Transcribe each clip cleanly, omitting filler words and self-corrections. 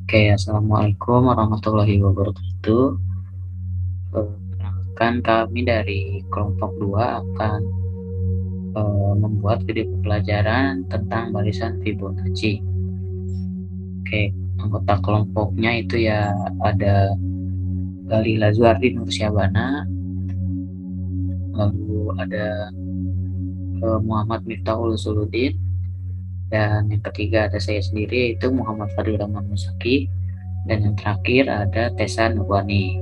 Oke, assalamualaikum warahmatullahi wabarakatuh. Perkenalkan kami dari kelompok 2 akan membuat video pembelajaran tentang barisan Fibonacci. Oke, anggota kelompoknya itu ya ada Galih Lazuardi Nursyabana, lalu ada Muhammad Miftahul Suluddin, dan yang ketiga ada saya sendiri yaitu Muhammad Fadil Rahman Musaki, dan yang terakhir ada Tessa Nurwani.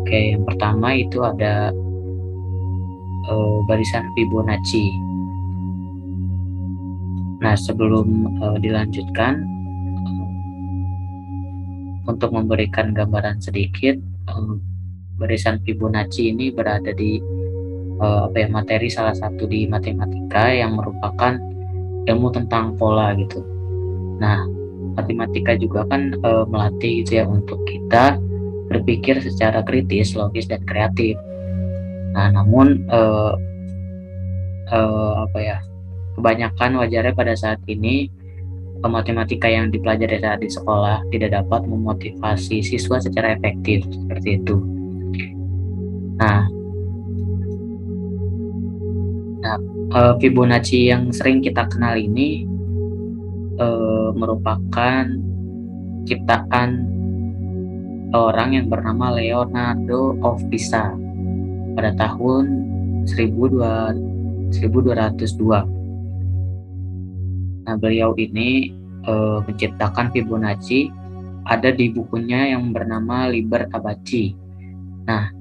Oke, yang pertama itu ada barisan Fibonacci. Nah, sebelum dilanjutkan, untuk memberikan gambaran sedikit, barisan Fibonacci ini berada di materi salah satu di matematika yang merupakan ilmu tentang pola gitu. Nah, matematika juga kan melatih gitu ya untuk kita berpikir secara kritis, logis, dan kreatif. Nah, namun kebanyakan wajarnya pada saat ini matematika yang dipelajari saat di sekolah tidak dapat memotivasi siswa secara efektif seperti itu. Nah, Fibonacci yang sering kita kenal ini merupakan ciptaan orang yang bernama Leonardo of Pisa pada tahun 1202. Nah, beliau ini menciptakan Fibonacci ada di bukunya yang bernama Liber Abaci. Nah,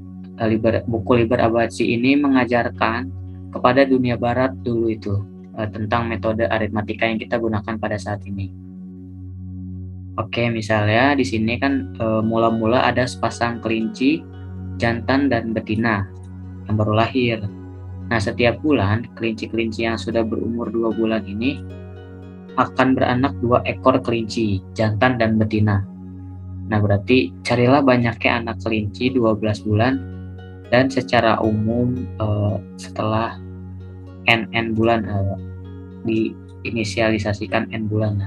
buku Liber Abaci ini mengajarkan kepada dunia barat dulu itu tentang metode aritmatika yang kita gunakan pada saat ini. Oke, misalnya di sini kan mula-mula ada sepasang kelinci jantan dan betina yang baru lahir. Nah, setiap bulan kelinci-kelinci yang sudah berumur 2 bulan ini akan beranak 2 ekor kelinci jantan dan betina. Nah, berarti carilah banyaknya anak kelinci 12 bulan, dan secara umum setelah n bulan diinisialisasikan n bulan.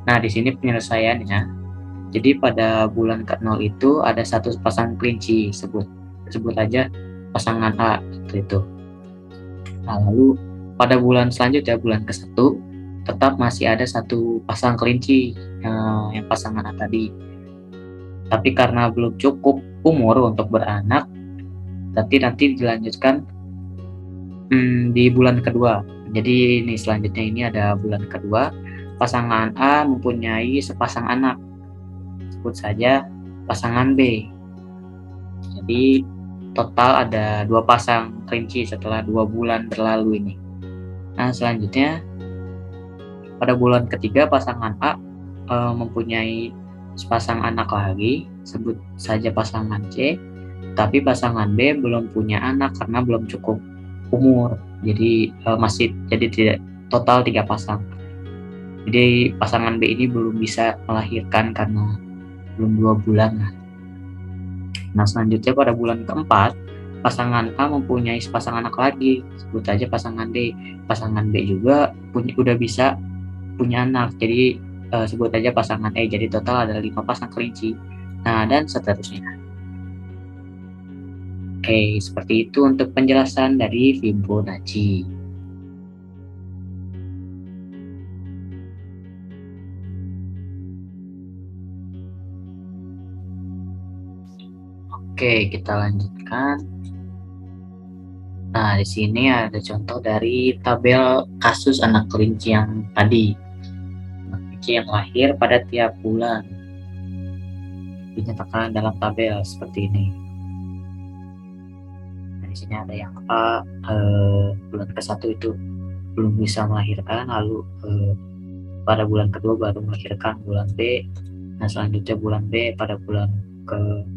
Nah, di sini penyelesaiannya. Jadi pada bulan ke-0 itu ada satu pasang kelinci, sebut aja pasangan A itu. Nah, lalu pada bulan selanjutnya, bulan ke-1, tetap masih ada satu pasang kelinci yang pasangan A tadi. Tapi karena belum cukup umur untuk beranak, berarti nanti dilanjutkan di bulan kedua. Jadi ini selanjutnya ini ada bulan kedua, pasangan A mempunyai sepasang anak, sebut saja pasangan B. Jadi total ada 2 pasang kelinci setelah 2 bulan berlalu ini. Nah, selanjutnya pada bulan ketiga pasangan A mempunyai sepasang anak lagi, sebut saja pasangan C, tapi pasangan B belum punya anak karena belum cukup umur. Jadi tidak total 3 pasang. Jadi pasangan B ini belum bisa melahirkan karena belum 2 bulan. Nah, selanjutnya pada bulan keempat pasangan A mempunyai sepasang anak lagi, sebut saja pasangan D. Pasangan B juga udah bisa punya anak, jadi sebut aja pasangan E. Jadi total ada 5 pasang kelinci. Nah, dan seterusnya. Oke, seperti itu untuk penjelasan dari Fibonacci. Oke, kita lanjutkan. Nah, di sini ada contoh dari tabel kasus anak kelinci yang tadi. Anak kelinci yang lahir pada tiap bulan dinyatakan dalam tabel seperti ini. Nah, di sini ada yang A, bulan ke-1 itu belum bisa melahirkan, lalu pada bulan kedua baru melahirkan. Bulan B, nah selanjutnya bulan B pada bulan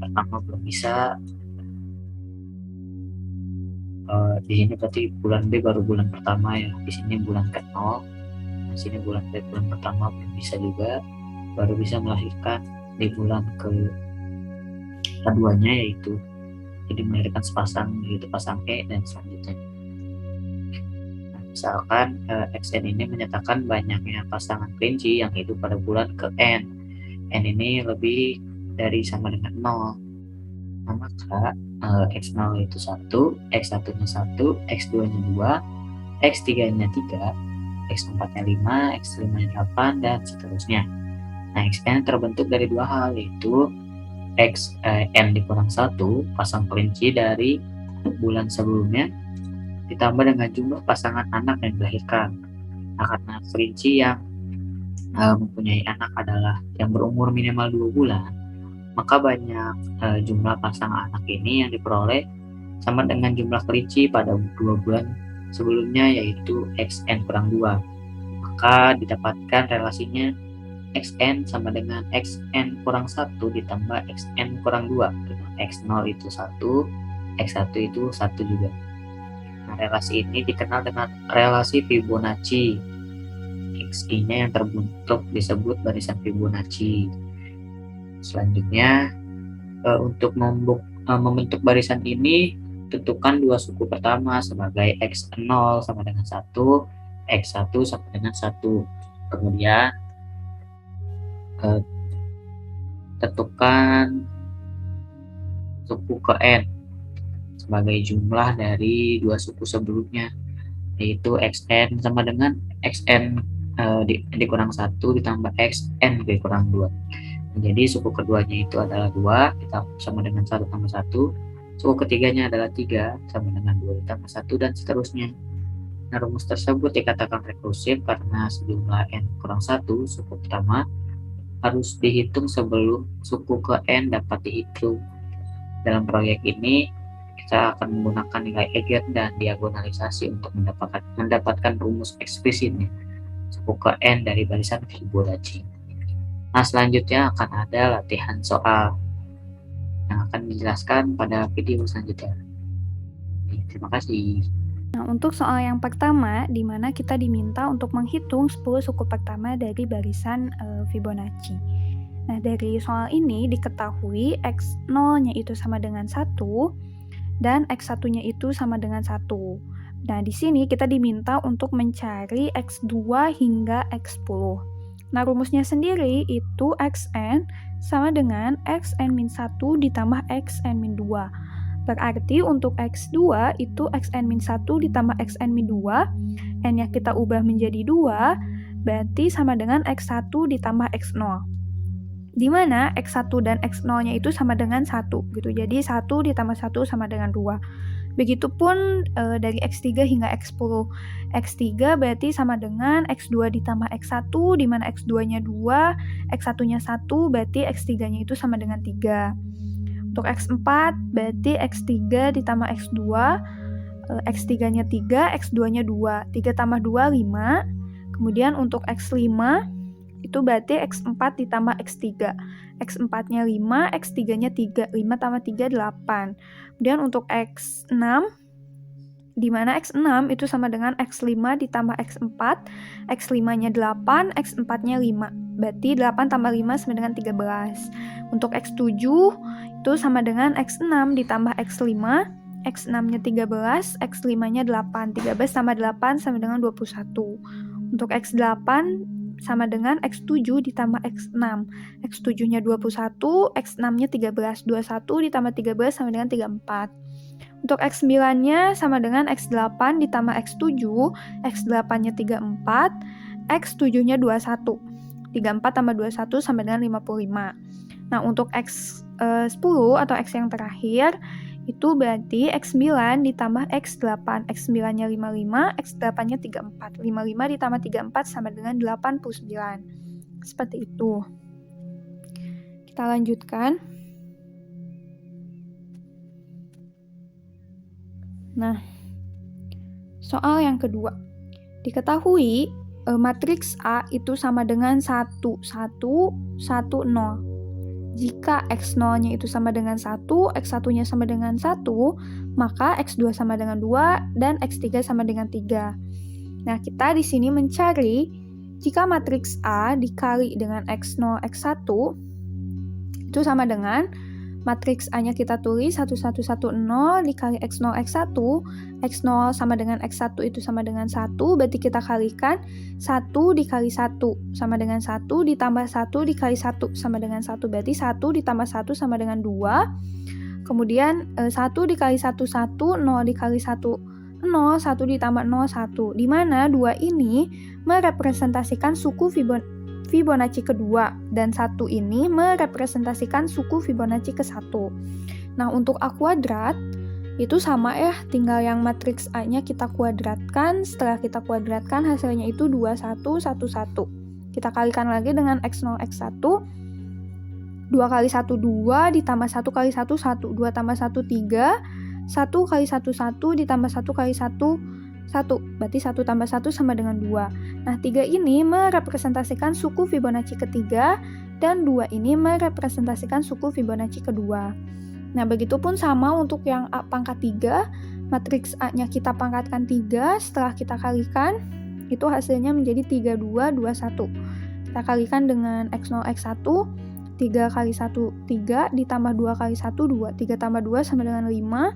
pertama belum bisa. Di sini berarti bulan B baru bulan pertama ya. Di sini bulan ke-0. Di sini bulan B bulan pertama belum bisa juga, baru bisa melahirkan di bulan keduanya, yaitu jadi melahirkan sepasang, yaitu pasang E dan selanjutnya. Misalkan Xn ini menyatakan banyaknya pasangan kelinci yang hidup pada bulan ke N. N ini lebih dari sama dengan 0. Nah, maka X0 itu 1, X1-nya 1, X2-nya 2, X3-nya 3, X4-nya 5, X5-nya 8, dan seterusnya. Nah, Xn terbentuk dari dua hal, yaitu N dikurang 1, pasang kelinci dari bulan sebelumnya, ditambah dengan jumlah pasangan anak yang dilahirkan. Nah, karena kelinci yang mempunyai anak adalah yang berumur minimal 2 bulan, maka banyak jumlah pasangan anak ini yang diperoleh sama dengan jumlah kelinci pada 2 bulan sebelumnya, yaitu Xn kurang 2. Maka didapatkan relasinya Xn sama dengan Xn kurang 1 ditambah Xn kurang 2. X0 itu 1, X1 itu 1 juga. Nah, relasi ini dikenal dengan relasi Fibonacci. Xi-nya yang terbentuk disebut barisan Fibonacci. Selanjutnya, untuk membentuk barisan ini, tentukan dua suku pertama sebagai X0 sama dengan 1, X1 sama dengan 1. Kemudian tentukan suku ke N sebagai jumlah dari dua suku sebelumnya, yaitu Xn sama dengan Xn dikurang 1 ditambah Xn dikurang 2. Jadi suku keduanya itu adalah 2 sama dengan 1 tambah 1. Suku ketiganya adalah 3 sama dengan 2 ditambah 1, dan seterusnya. Nah, rumus tersebut dikatakan rekursif karena sejumlah N kurang 1 suku pertama harus dihitung sebelum suku ke N dapat dihitung. Dalam proyek ini, kita akan menggunakan nilai eigen dan diagonalisasi untuk mendapatkan rumus eksplisitnya suku ke N dari barisan Fibonacci. Nah, selanjutnya akan ada latihan soal yang akan dijelaskan pada video selanjutnya. Terima kasih. Nah, untuk soal yang pertama, di mana kita diminta untuk menghitung 10 suku pertama dari barisan Fibonacci. Nah, dari soal ini diketahui X0-nya itu sama dengan 1 dan X1-nya itu sama dengan 1. Nah, di sini kita diminta untuk mencari X2 hingga X10. Nah, rumusnya sendiri itu Xn sama dengan Xn-1 ditambah Xn-2. Berarti untuk X2 itu Xn-1 ditambah Xn-2, N-nya kita ubah menjadi 2, berarti sama dengan X1 ditambah X0. Di mana X1 dan X0-nya itu sama dengan 1, gitu. Jadi 1 ditambah 1 sama dengan 2. Begitupun dari X3 hingga X10. X3 berarti sama dengan X2 ditambah X1, di mana X2-nya 2, X1-nya 1, berarti X3-nya itu sama dengan 3. Untuk X4 berarti X3 ditambah X2, X3-nya 3, X2-nya 2. 3 tambah 2, 5. Kemudian untuk X5 itu berarti X4 ditambah X3. X4-nya 5, X3-nya 3. 5 tambah 3, 8. Kemudian untuk X6, di mana X6 itu sama dengan X5 ditambah X4. X5-nya 8, X4-nya 5. Berarti 8 tambah 5 sama dengan 13. Untuk X7 itu sama dengan X6 ditambah X5. X6-nya 13, X5-nya 8. 13 tambah 8 sama dengan 21. Untuk X8 sama dengan X7 ditambah X6. X7-nya 21, X6-nya 13. 21 ditambah 13 sama dengan 34. Untuk X9-nya sama dengan X8 ditambah X7. X8-nya 34, X7-nya 21. 34 tambah 21 sama dengan 55. Nah, untuk X10 atau X yang terakhir, itu berarti X9 ditambah X8. X9-nya 55, X8-nya 34. 55 ditambah 34 sama dengan 89. Seperti itu. Kita lanjutkan. Nah, soal yang kedua. Diketahui matriks A itu sama dengan 1, 1, 1, 0. Jika X0-nya itu sama dengan 1, X1-nya sama dengan 1, maka X2 sama dengan 2, dan X3 sama dengan 3. Nah, kita di sini mencari jika matriks A dikali dengan X0, X1, itu sama dengan matriks A-nya kita tulis 1, 1, 1, 0 dikali X0, X1. X0 sama dengan X1 itu sama dengan 1, berarti kita kalikan 1 dikali 1 sama dengan 1, ditambah 1 dikali 1 sama dengan 1, berarti 1 ditambah 1 sama dengan 2. Kemudian 1 dikali 1, 1, 0 dikali 1, 0, 1 ditambah 0, 1. Di mana 2 ini merepresentasikan suku Fibonacci kedua, dan 1 ini merepresentasikan suku Fibonacci ke-1. Nah, untuk A kuadrat itu sama ya, tinggal yang matriks A-nya kita kuadratkan. Setelah kita kuadratkan hasilnya itu 2, 1, 1, 1. Kita kalikan lagi dengan X0, X1. 2 kali 1, 2, ditambah 1 kali 1, 1. 2 tambah 1, 3. 1 kali 1, 1, ditambah 1 kali 1, 1. Berarti 1 tambah 1 sama dengan 2. Nah, 3 ini merepresentasikan suku Fibonacci ketiga, dan 2 ini merepresentasikan suku Fibonacci kedua. Nah, begitupun sama untuk yang A pangkat 3. Matriks A-nya kita pangkatkan 3, setelah kita kalikan, itu hasilnya menjadi 3, 2, 2, 1. Kita kalikan dengan X0, X1. 3 kali 1, 3, ditambah 2 kali 1, 2. 3 tambah 2 sama dengan 5.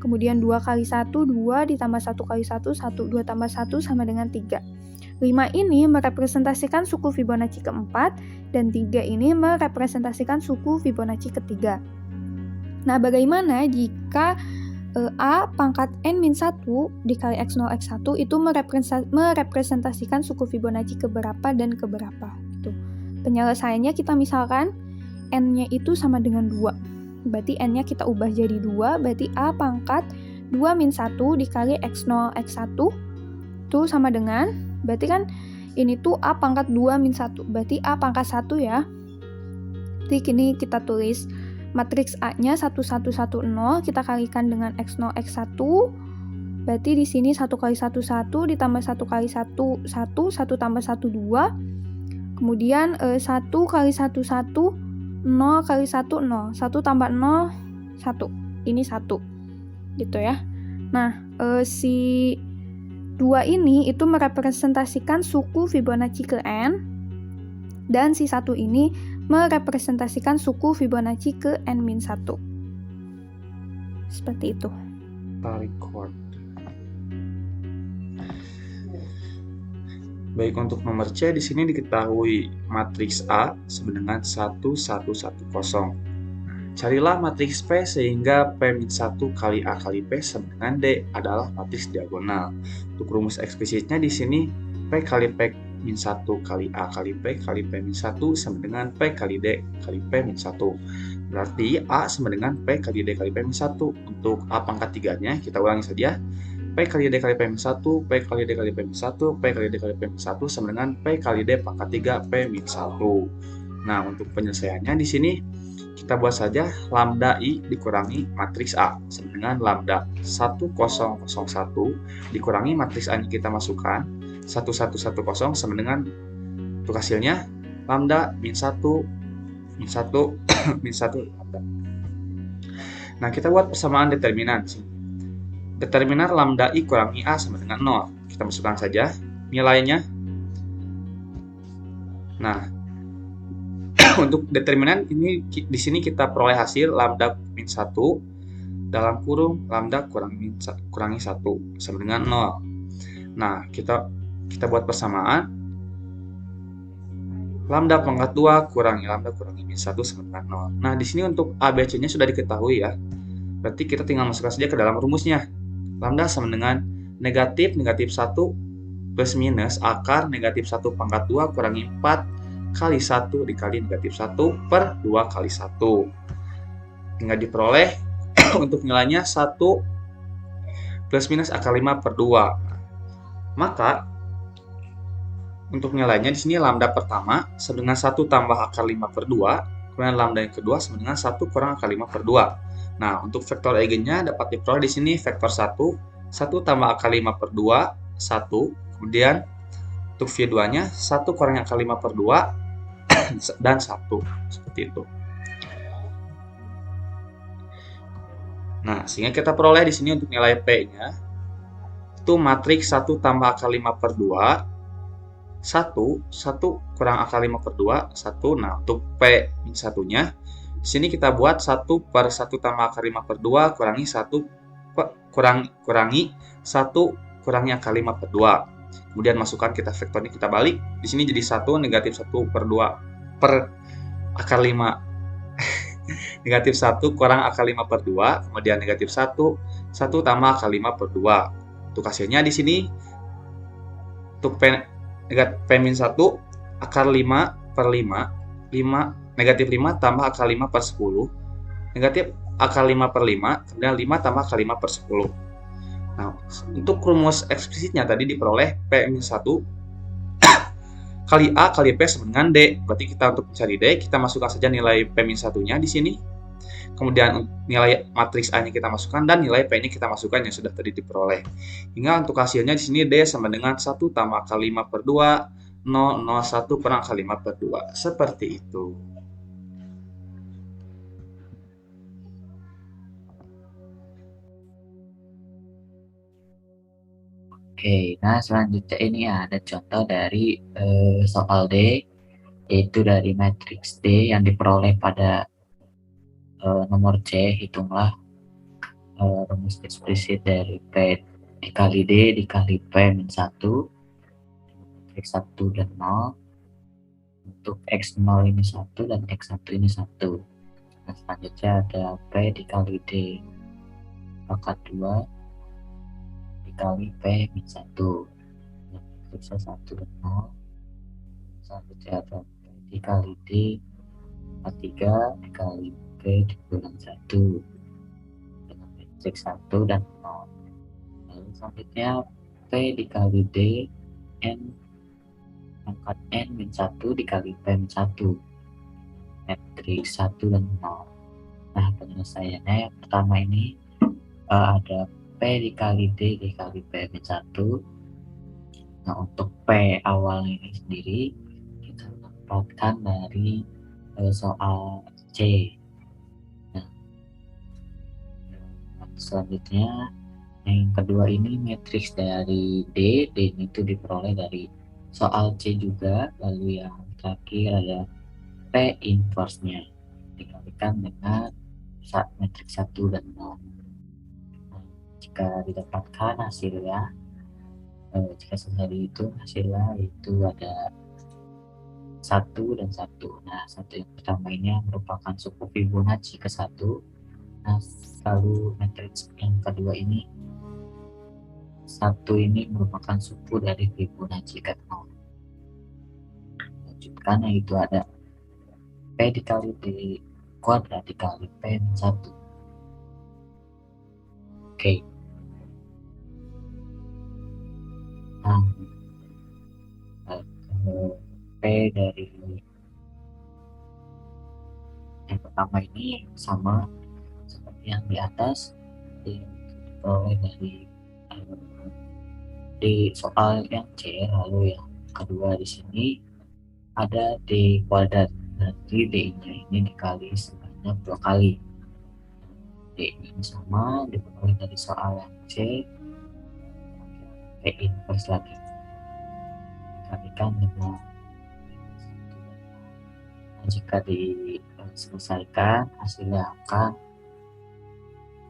Kemudian 2 kali 1, 2, ditambah 1 kali 1, 1. 2 tambah 1 sama dengan 3. 5 ini merepresentasikan suku Fibonacci keempat, dan 3 ini merepresentasikan suku Fibonacci ketiga. Nah, bagaimana jika A pangkat N-1 dikali X0, X1 itu merepresentasikan suku Fibonacci keberapa dan keberapa? Gitu. Penyelesaiannya kita misalkan N-nya itu sama dengan 2. Berarti N-nya kita ubah jadi 2, berarti A pangkat 2-1 dikali X0, X1 itu sama dengan, berarti kan ini tuh A pangkat 2-1, berarti A pangkat 1 ya. Jadi kini kita tulis matriks A-nya 1, 1, 1, 0, kita kalikan dengan X0, X1, berarti di sini 1 kali 1, 1, ditambah 1 kali 1, 1, 1 tambah 1, 2, kemudian 1 kali 1, 1, 0 kali 1, 0. 1 tambah 0, 1. Ini 1. Gitu ya. Nah, si 2 ini itu merepresentasikan suku Fibonacci ke N, dan si 1 ini merepresentasikan suku Fibonacci ke N-1. Seperti itu. Record. Baik, untuk nomor C di sini diketahui matriks A sama dengan 1, 1, 1, 0. Carilah matriks P sehingga P-1 kali A kali P sama dengan D adalah matriks diagonal. Untuk rumus eksplisitnya di sini P kali P-1 kali A kali P kali P-1 sama dengan P kali D kali P-1. Berarti A sama dengan P kali D kali P-1. Untuk A pangkat 3-nya kita ulangi saja. P kali D kali P-1, P kali D kali P-1, P kali D kali P-1 sama dengan P kali D pangkat 3 P-1. Nah, untuk penyelesaiannya di sini kita buat saja lambda I dikurangi matriks A sama dengan lambda 1001 dikurangi matriks A-nya kita masukkan 1110 sama dengan untuk hasilnya lambda -1 lambda. Nah, kita buat persamaan determinan. Determinan lambda I kurangi A sama dengan 0. Kita masukkan saja nilainya. Nah, untuk determinan ini di sini kita peroleh hasil lambda -1 dalam kurung lambda kurangi 1 sama dengan 0. Nah, kita buat persamaan. Lambda pangkat 2 kurangi lambda kurangi -1 sama dengan 0. Nah, di sini untuk ABC-nya sudah diketahui ya. Berarti kita tinggal masukkan saja ke dalam rumusnya. Lambda sama dengan negatif 1 plus minus akar negatif 1 pangkat 2 kurangi 4 kali 1 dikali negatif 1 per 2 kali 1. Tinggal diperoleh untuk nilainya 1 plus minus akar 5 per 2. Maka untuk nilainya di sini lambda pertama sama dengan 1 tambah akar 5 per 2, kemudian lambda yang kedua sama dengan 1 kurang akar 5 per 2. Nah, untuk vektor eigennya dapat diperoleh di sini vektor 1 tambah akar 5 per 2, 1. Kemudian untuk V2-nya 1 kurang akar 5 per 2 dan 1. Seperti itu. Nah, sehingga kita peroleh di sini untuk nilai P-nya itu matriks 1 tambah akar 5 per 2, 1 kurang akar 5 per 2, 1. Nah, untuk P-1-nya Di sini kita buat 1 per 1 tambah akar 5 per 2 kurangi 1 kurangi 1 kurangi akar 5 per 2. Kemudian masukkan kita vektornya, kita balik. Di sini jadi 1 negatif 1 per 2 per akar 5. Negatif 1 kurang akar 5 per 2, kemudian negatif 1, 1 tambah akar 5 per 2. Untuk hasilnya di sini, untuk P-1, akar 5 per 5, negatif 5 tambah akar 5 per 10, negatif akar 5 per 5, kemudian 5 tambah akar 5 per 10. Nah, untuk rumus eksplisitnya tadi diperoleh P-1 kali A kali P sama dengan D. Berarti kita untuk mencari D, kita masukkan saja nilai P-1-nya di sini. Kemudian nilai matriks A-nya kita masukkan dan nilai P-nya kita masukkan yang sudah tadi diperoleh. Hingga untuk hasilnya di sini D sama dengan 1 tambah akar 5 per 2, 0, 0, 1 kurang akar 5 per 2. Seperti itu. Oke, nah selanjutnya ini ada contoh dari soal D, yaitu dari matriks D yang diperoleh pada nomor C. Hitunglah rumus eksplisit dari P dikali D dikali P-1, matriks 1 dan 0, untuk X0 ini 1 dan X1 ini 1. Nah, selanjutnya ada P dikali D pangkat 2 dikali P-1, matriksnya 1 dan 0. Selanjutnya ada P dikali D pangkat 3 dikali P dikurangi 1 dengan matriks 1 dan 0. Lalu selanjutnya P dikali D N pangkat N-1 dikali P-1, matriks 1 dan 0. Nah, penyelesaiannya yang pertama ini ada P dikali D dikali P-1. Nah, untuk P awal ini sendiri kita dapatkan dari soal C. Nah, selanjutnya yang kedua ini matriks dari D itu diperoleh dari soal C juga. Lalu yang terakhir ada P inverse-nya dikalikan dengan matriks 1 dan 0. Jika didapatkan hasilnya, jika selesai dihitung hasilnya itu ada 1 dan 1. Nah, 1 yang pertama ini merupakan suku Fibonacci ke 1. Nah, lalu matriks yang kedua ini 1 ini merupakan suku dari Fibonacci ke 0. Lanjutkan, yaitu ada P dikali D kuadrat dikali P-1. Oke. Nah, P dari yang pertama ini sama seperti yang di atas, diperoleh dari di soal yang C. Lalu yang kedua di sini ada D kuadrat, berarti D-nya ini dikali sebanyak 2 kali. D ini sama diperoleh dari soal yang C. P inverse lagi dikalikan dengan 1. Nah, jika diselesaikan hasilnya akan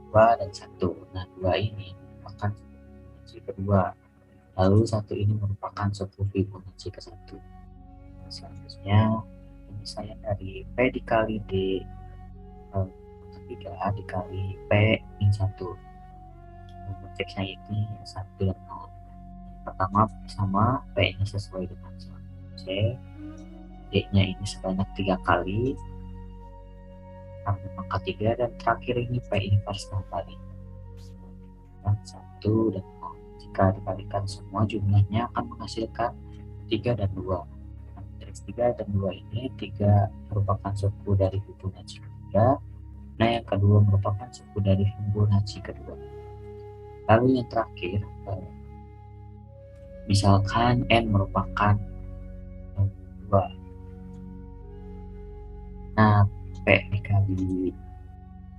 2 dan 1. Nah, 2 ini merupakan suku Fibonacci kedua, lalu 1 ini merupakan suku Fibonacci ke 1. Nah, selanjutnya ini saya dari P dikali D 3 dikali P-1. Matriksnya ini 1 dan 0. Pertama sama P-nya sesuai dengan soal C, D-nya ini sebanyak 3 kali sampai pangkat 3, dan terakhir ini P inverse 6 kali. 1 dan 0. Jika dikalikan semua jumlahnya akan menghasilkan 3 dan 2. Matriks 3 dan 2 ini 3 merupakan suku dari Fibonacci ketiga. Nah, yang kedua merupakan suku dari Fibonacci kedua. Lalu yang terakhir, misalkan N merupakan 2. Nah, P dikali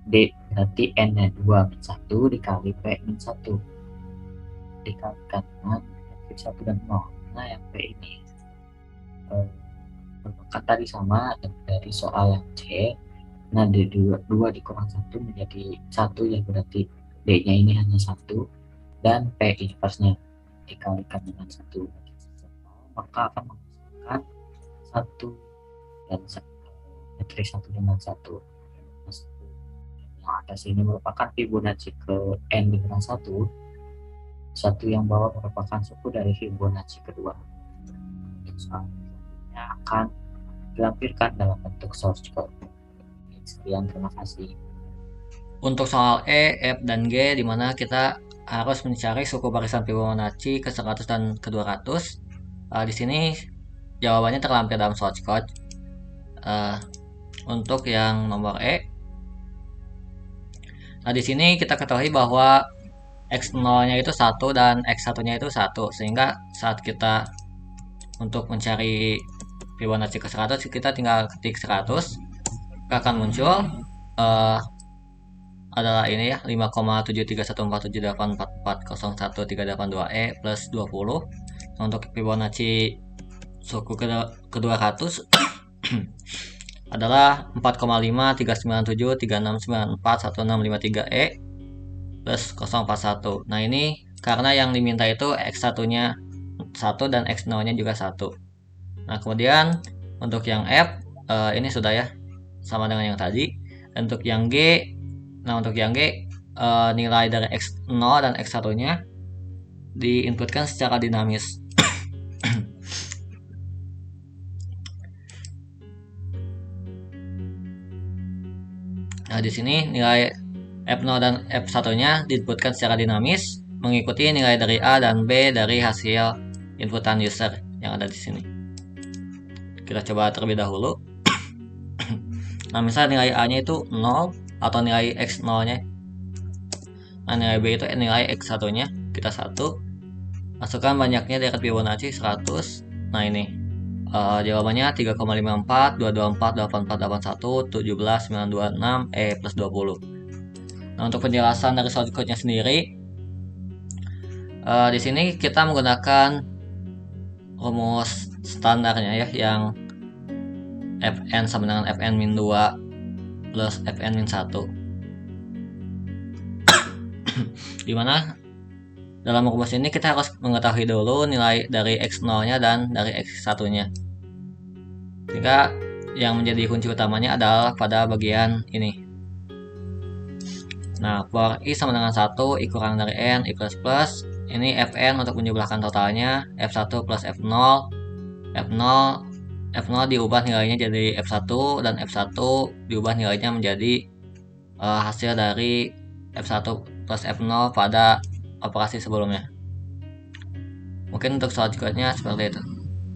D berarti N-nya 2-1 dikali P-1 dikalikan dengan matriks 1 dan 0. Nah, yang P ini merupakan tadi sama dari soal yang C, Nah, D 2 dikurang 1 menjadi 1 ya, berarti D-nya ini hanya 1, dan P inverse-nya dikalikan dengan 1, maka akan menghasilkan 1 dan matriks 1 dengan 1. Yang atas ini merupakan Fibonacci ke N dengan 1 yang bawah merupakan suku dari Fibonacci kedua. Untuk soal selanjutnya akan dilampirkan dalam bentuk source code. Sekian, terima kasih. Untuk soal E, F, dan G, di mana kita harus mencari suku barisan Fibonacci ke 100 dan ke 200. Di sini jawabannya terlampir dalam source code. Untuk yang nomor E, nah di sini kita ketahui bahwa X0-nya itu 1 dan X1-nya itu 1, sehingga saat kita untuk mencari Fibonacci ke 100, kita tinggal ketik 100, akan muncul adalah ini ya, 5,73147844401 plus 20. Untuk Fibonacci suku ke 200 adalah 4,53973694163 plus 041. Nah, ini karena yang diminta itu X1-nya 1 dan X0-nya juga 1. Nah, kemudian untuk yang F, ini sudah ya, sama dengan yang tadi. Untuk yang G, nilai dari X0 dan X1-nya diinputkan secara dinamis. Nah, di sini nilai F0 dan F1-nya diinputkan secara dinamis mengikuti nilai dari A dan B dari hasil inputan user yang ada di sini. Kita coba terlebih dahulu. Nah, misalnya nilai A-nya itu 0 atau nilai X0-nya. Nah, nilai B itu nilai X1-nya. Kita 1. Masukkan banyaknya dari Fibonacci 100. Nah, ini jawabannya 3,54, 224, 8481, 17, 926, plus 20. Nah, untuk penjelasan dari source code-nya sendiri, di sini kita menggunakan rumus standarnya ya, yang Fn sama dengan Fn-2 plus Fn-1. Dimana dalam rumus ini kita harus mengetahui dulu nilai dari X0-nya dan dari X1-nya. Sehingga yang menjadi kunci utamanya adalah pada bagian ini. Nah, for I sama dengan 1, I kurang dari N, I plus plus. Ini Fn untuk menjumlahkan totalnya, F1 plus F0. F0 diubah nilainya jadi F1, dan F1 diubah nilainya menjadi hasil dari F1 plus F0 pada operasi sebelumnya. Mungkin untuk soal code-nya seperti itu.